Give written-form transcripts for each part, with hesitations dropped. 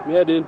Yeah, dude.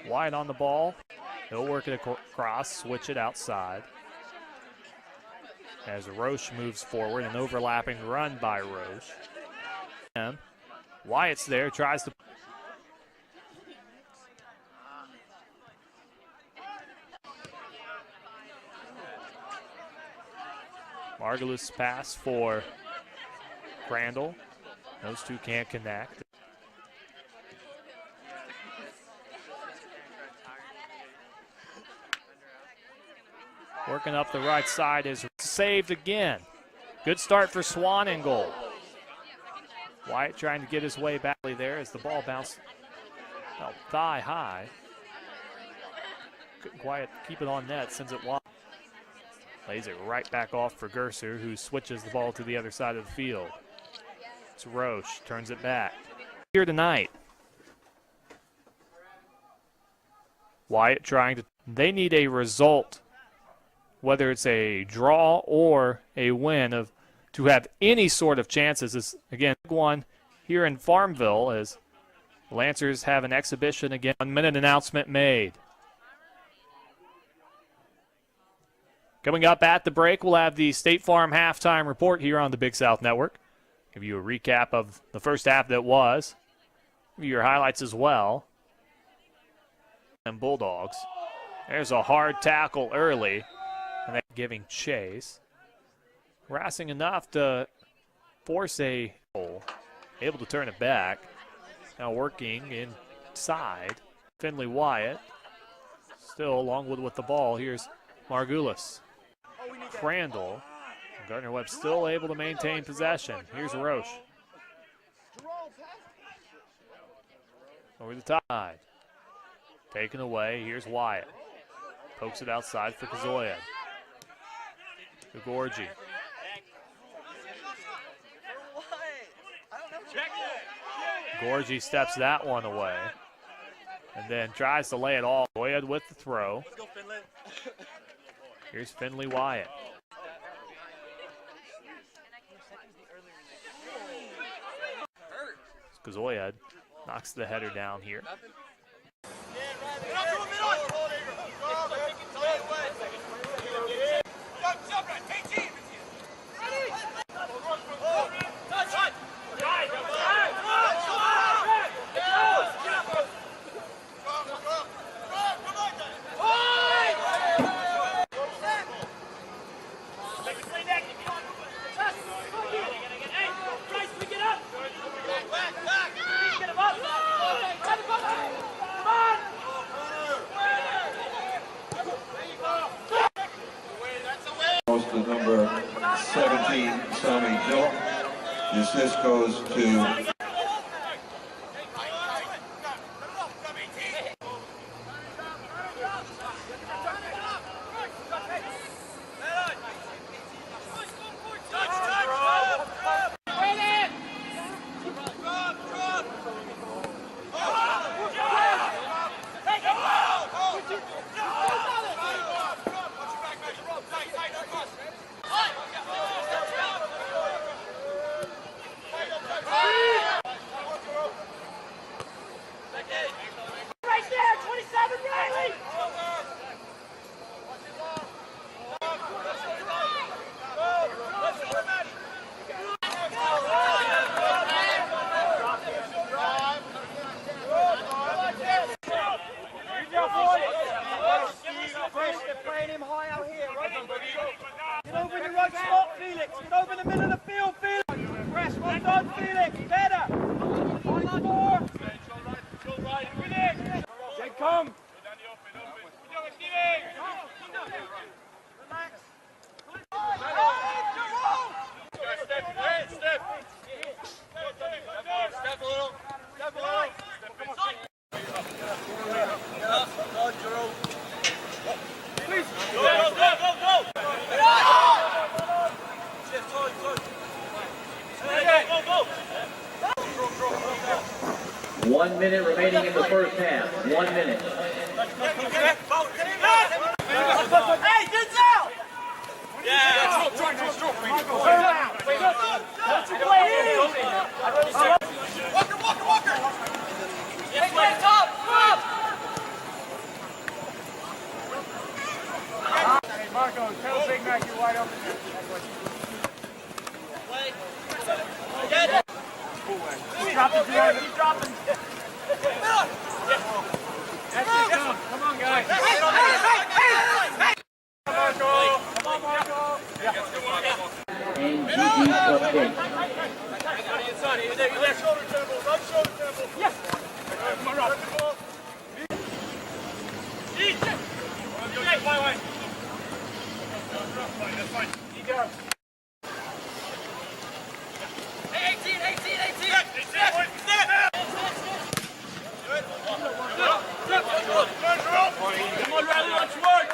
Wide on the ball. He'll work it across, switch it outside. As Roche moves forward, an overlapping run by Roche. And Wyatt's there, tries to. Margulis pass for Crandall. Those two can't connect. Working up the right side is saved again. Good start for Swan in goal. Wyatt trying to get his way back there as the ball bounced thigh high. Couldn't quite keep it on net, sends it wide. Lays it right back off for Gerser, who switches the ball to the other side of the field. It's Roche, turns it back. Here tonight. Wyatt trying to, they need a result, whether it's a draw or a win, to have any sort of chances. Is again, one here in Farmville as Lancers have an exhibition again. 1 minute announcement made. Coming up at the break, we'll have the State Farm halftime report here on the Big South Network. Give you a recap of the first half that was. Give you your highlights as well. And Bulldogs. There's a hard tackle early. And then giving chase. Harassing enough to force a goal. Able to turn it back. Now working inside. Finley Wyatt. Still Longwood with the ball. Here's Margulis. Crandall. Gardner-Webb still able to maintain possession. Here's Roche. Over the top. Taken away. Here's Wyatt. Pokes it outside for Kazoya. To Gorgie. Gorgie steps that one away. And then tries to lay it all. Goyed with the throw. Here's Finley Wyatt. Kazoya knocks the header down here. To number 17, Sammy Jill. The assist goes to One minute remaining in the first half. 1 minute. Hey, get out! Yeah! Walker! Hey, top! Hey, Marco, tell Big Mac you're wide open there. Keep dropping, Jérôme. Keep dropping. That's it, come on, guys. Hey! Marco. Come on, Marco. And GG cupcake. Right shoulder temple. Yes. Come on, Rob. That's fine. You go. Hey, 18! Come on, Riley, let's work!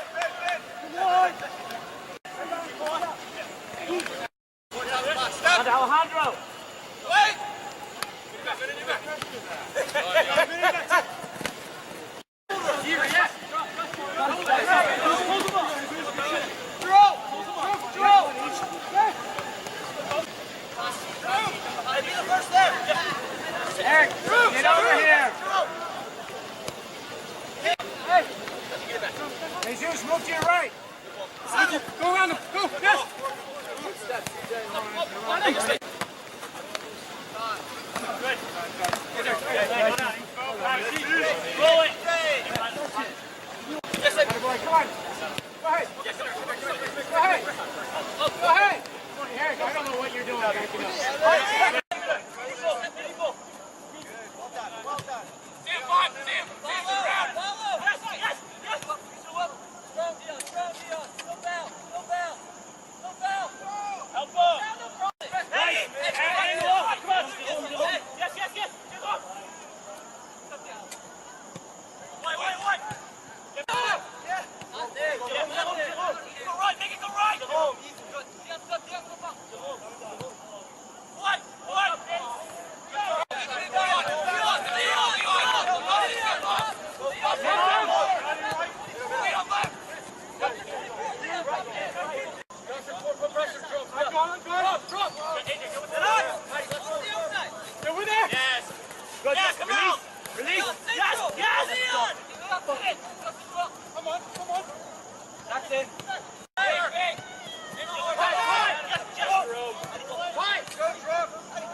Alejandro! Wait! Eric, get over here! Hey! Jesus, move to your right! Go around him! Go! Yes! Roll it! Yes, sir. Come on. Go ahead. Yes, sir. Go ahead. Go ahead. Eric, I don't know what you're doing. Back it up. Come on. That's it.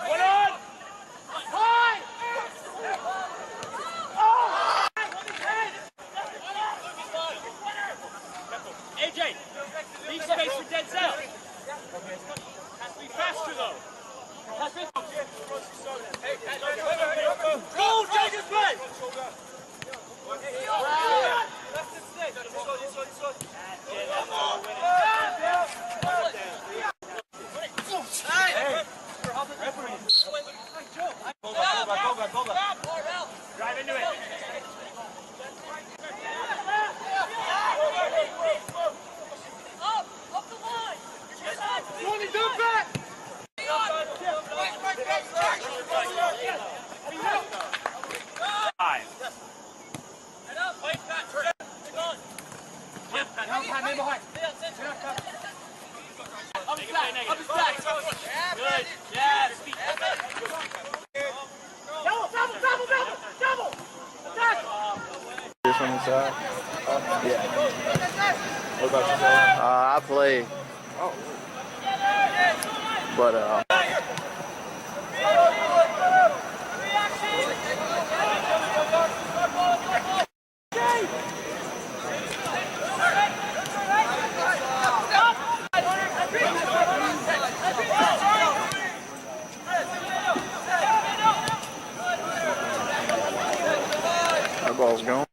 One on. High. AJ, leave space for Denzel. Has to be faster though. Go, take his way. Drive into it. Up the line. Tony, do it back. Five. Good. Yes. Double. Attack. This on the side? Yeah. What about yourself? I play. Oh. But that ball's gone.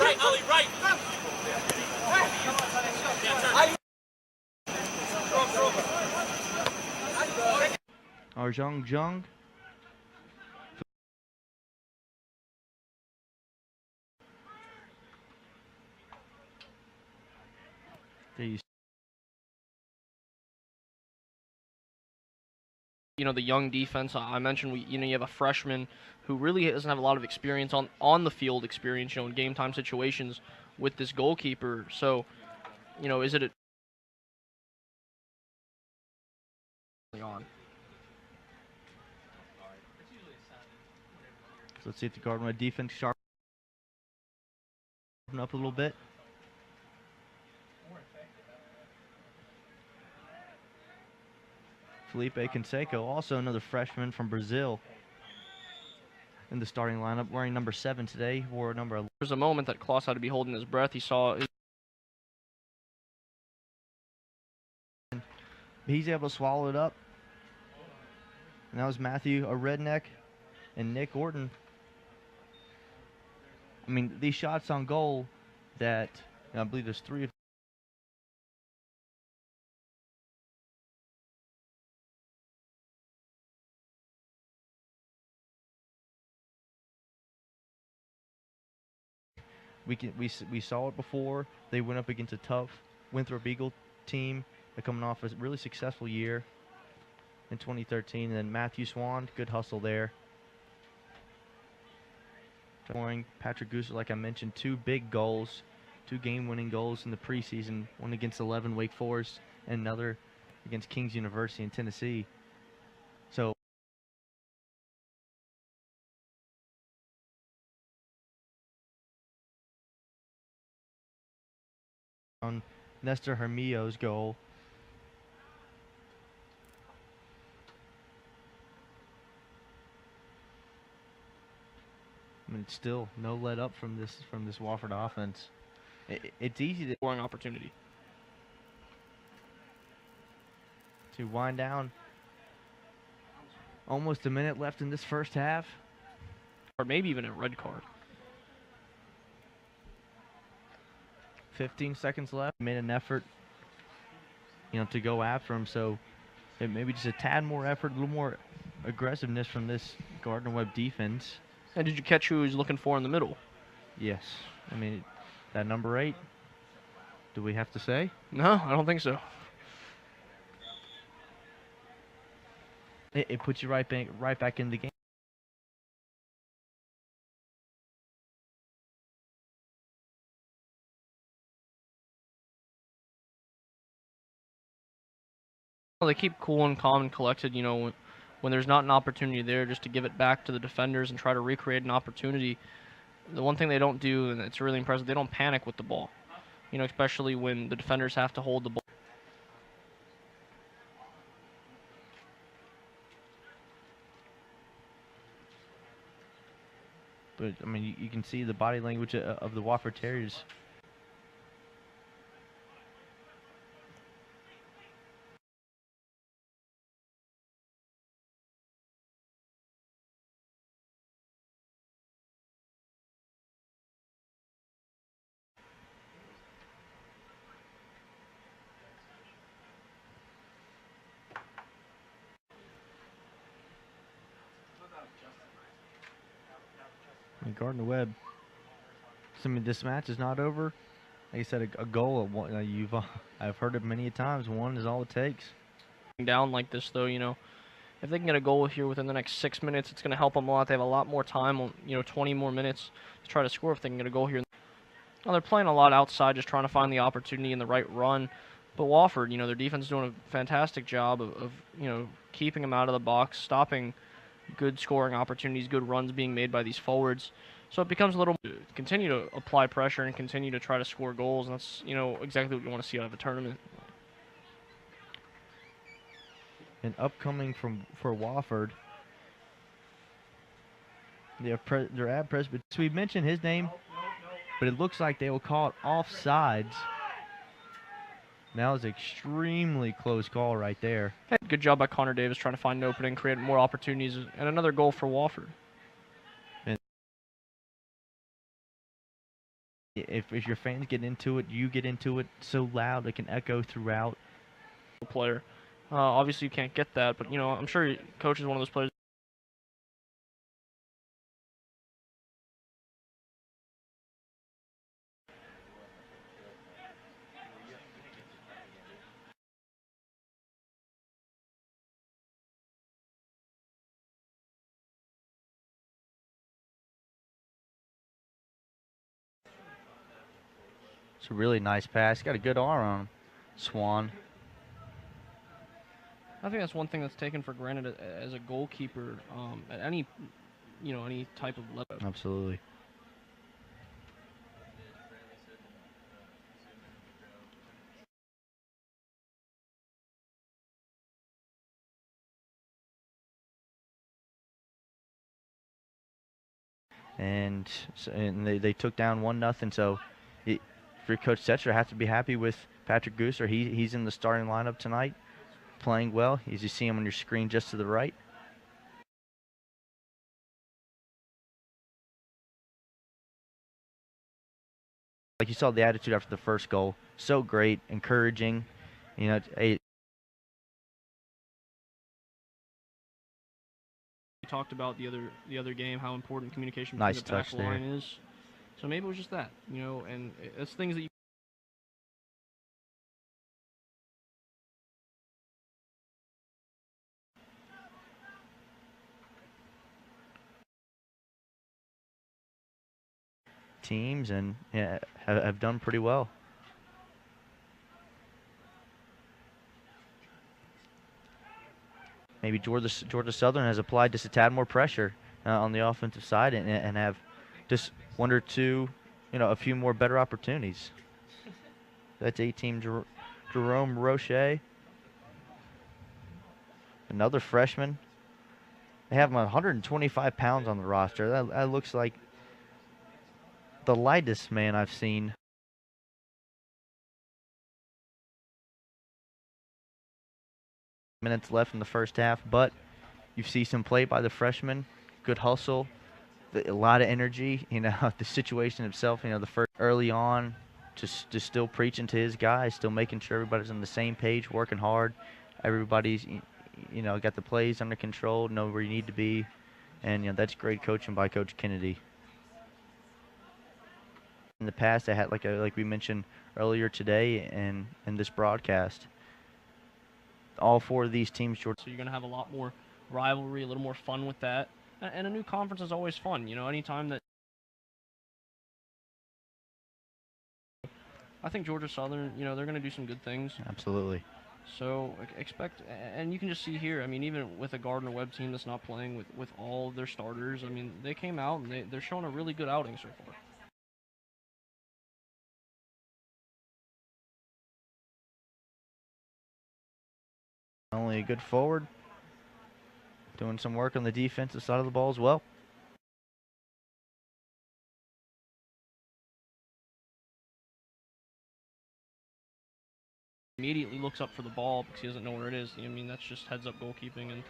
Right, Ollie, right. Jung. You know, the young defense. I mentioned you have a freshman who really doesn't have a lot of experience on the field experience, in game time situations with this goalkeeper. So, is it on? So let's see if the Cardinal defense sharpen up a little bit. Felipe Canseco, also another freshman from Brazil, in the starting lineup, wearing number 7 today. He wore number 11. There's a moment that Klaus had to be holding his breath. He saw. He's able to swallow it up. And that was Matthew, a redneck, and Nick Orton. I mean, these shots on goal that, I believe there's 3 of we saw it before. They went up against a tough Winthrop Eagle team. They're coming off a really successful year in 2013. And then Matthew Swan, good hustle there. Patrick Gooser, like I mentioned, 2 big goals, 2 game-winning goals in the preseason. One against 11 Wake Forest, and another against King's University in Tennessee. So on Nestor Hermio's goal. I mean, it's still no let up from this Wofford offense. It's easy to Scoring opportunity. wind down. Almost a minute left in this first half. Or maybe even a red card. 15 seconds left. Made an effort, to go after him. So maybe just a tad more effort, a little more aggressiveness from this Gardner-Webb defense. And did you catch who he was looking for in the middle? Yes. I mean, that number 8. Do we have to say? No, I don't think so. It puts you right back in the game. Well, they keep cool and calm and collected, when there's not an opportunity there, just to give it back to the defenders and try to recreate an opportunity. The one thing they don't do, and it's really impressive, they don't panic with the ball, especially when the defenders have to hold the ball. But, I mean, you can see the body language of the Wofford Terriers. And Gardner-Webb. I mean, this match is not over. Like I said, a goal. I've heard it many times. One is all it takes. Down like this, though, if they can get a goal here within the next 6 minutes, it's going to help them a lot. They have a lot more time, 20 more minutes to try to score if they can get a goal here. Well, they're playing a lot outside, just trying to find the opportunity and the right run. But Wofford, their defense is doing a fantastic job of keeping them out of the box, stopping good scoring opportunities, good runs being made by these forwards. So it becomes a little continue to apply pressure and continue to try to score goals, and that's exactly what you want to see out of a tournament. And upcoming for Wofford, they're at Presbyterian. So we mentioned his name, but it looks like they will call it offsides. That was an extremely close call right there. Good job by Connor Davis trying to find an opening, create more opportunities, and another goal for Wofford. And if your fans get into it, you get into it so loud it can echo throughout. Player. Obviously, you can't get that, but, I'm sure coach is one of those players. It's a really nice pass. Got a good arm on him. Swan. I think that's one thing that's taken for granted as a goalkeeper at any, any type of level. Absolutely. And they took down 1-0. So for Coach Setzer, has to be happy with Patrick Gooser. He's in the starting lineup tonight, playing well. As you see him on your screen just to the right. Like you saw the attitude after the first goal. So great, encouraging. We talked about the other game, how important communication between nice the back touch there. line is. So maybe it was just that, and it's things that you. Teams and have done pretty well. maybe Georgia Southern has applied just a tad more pressure on the offensive side and have just one or two, a few more better opportunities. That's 18 Jerome Roche, another freshman. They have him 125 pounds on the roster. That looks like the lightest man I've seen. Minutes left in the first half, but you see some play by the freshman. Good hustle, a lot of energy. The situation itself. The first early on, just still preaching to his guys, still making sure everybody's on the same page, working hard. Everybody's got the plays under control, know where you need to be, and that's great coaching by Coach Kennedy. In the past, I had like we mentioned earlier today and in this broadcast, all four of these teams. So you're going to have a lot more rivalry, a little more fun with that. And a new conference is always fun. Anytime that... I think Georgia Southern, they're going to do some good things. Absolutely. So expect, and you can just see here, even with a Gardner-Webb team that's not playing with all of their starters, they came out and they're showing a really good outing so far. Only a good forward. Doing some work on the defensive side of the ball as well. Immediately looks up for the ball because he doesn't know where it is. That's just heads-up goalkeeping.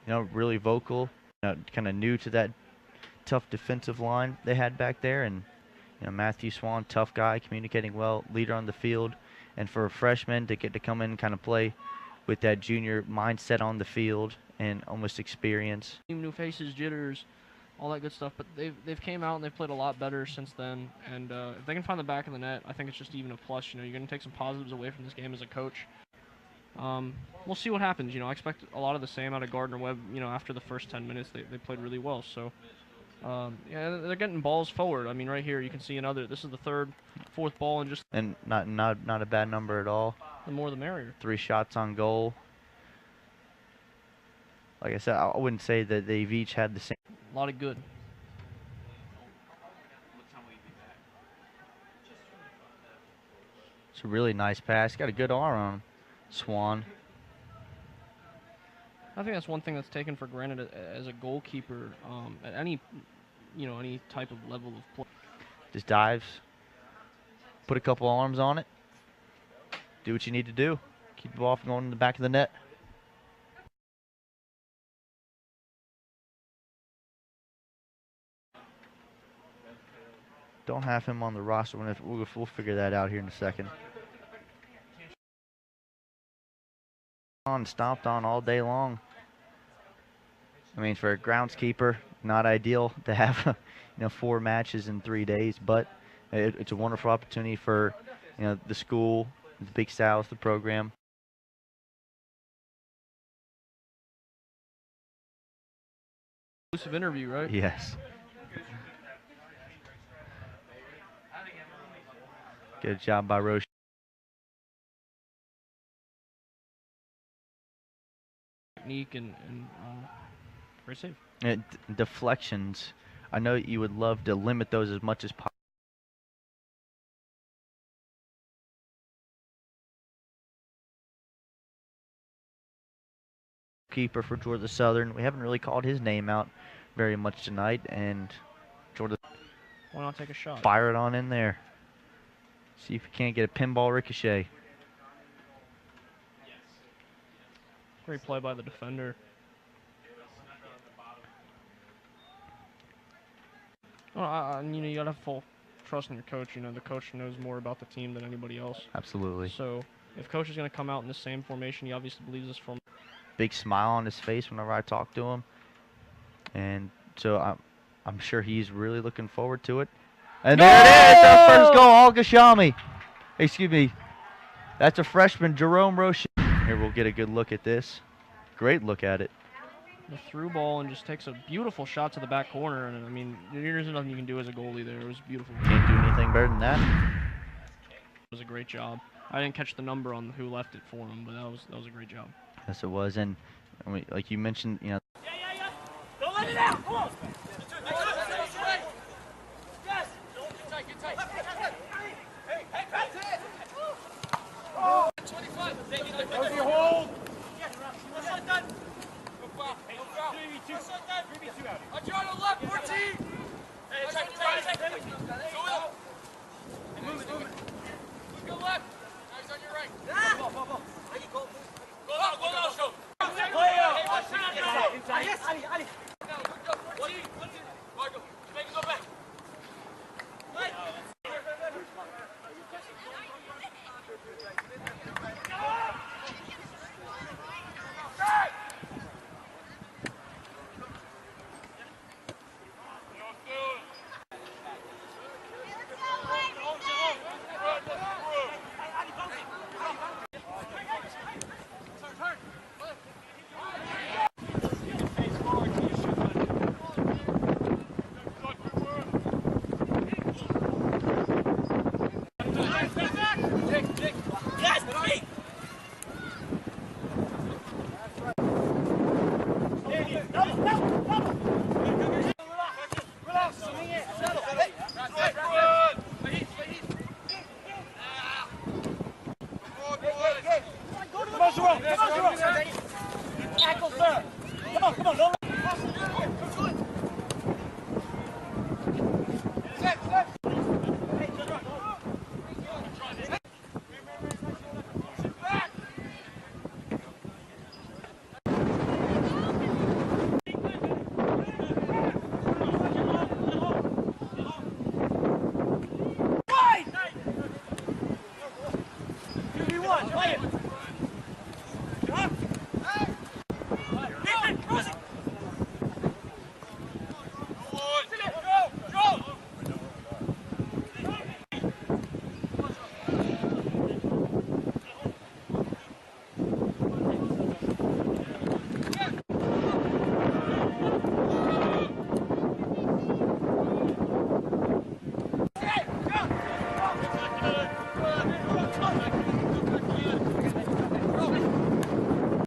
And really vocal, kind of new to that tough defensive line they had back there, and Matthew Swan, tough guy, communicating well, leader on the field, and for a freshman to get to come in and kind of play with that junior mindset on the field and almost experience. New faces, jitters, all that good stuff, but they've came out and they've played a lot better since then, and if they can find the back of the net, I think it's just even a plus. You're going to take some positives away from this game as a coach. We'll see what happens. I expect a lot of the same out of Gardner-Webb. After the first 10 minutes, they played really well. So, yeah, they're getting balls forward. Right here you can see another. This is the third, fourth ball, and not a bad number at all. The more the merrier. 3 shots on goal. Like I said, I wouldn't say that they've each had the same. A lot of good. It's a really nice pass. Got a good arm on him. Swan. I think that's one thing that's taken for granted as a goalkeeper at any type of level of play. Just dives. Put a couple arms on it. Do what you need to do. Keep the ball from going in the back of the net. Don't have him on the roster. We'll figure that out here in a second. Stomped on all day long. For a groundskeeper, not ideal to have 4 matches in 3 days, but it's a wonderful opportunity for the school, the Big South, the program. Exclusive interview, right? Yes. Good job by Roche. Technique and great save. Deflections. I know you would love to limit those as much as possible. Keeper for Georgia Southern. We haven't really called his name out very much tonight, and Georgia. Why not take a shot? Fire it on in there. See if you can't get a pinball ricochet. Great play by the defender. Well, you gotta have full trust in your coach. The coach knows more about the team than anybody else. Absolutely. So if coach is gonna come out in the same formation, he obviously believes this from. Big smile on his face whenever I talk to him, and so I'm sure he's really looking forward to it. And there it is, the first goal, Al-Gashami. Excuse me, that's a freshman, Jerome Roche. Here we'll get a good look at this. Great look at it. the through ball and just takes a beautiful shot to the back corner. And I mean, there's nothing you can do as a goalie there. It was beautiful. Can't do anything better than that. It was a great job. I didn't catch the number on who left it for him, but that was a great job. Yes, it was. And like you mentioned, Yeah. Don't let it out. Come on.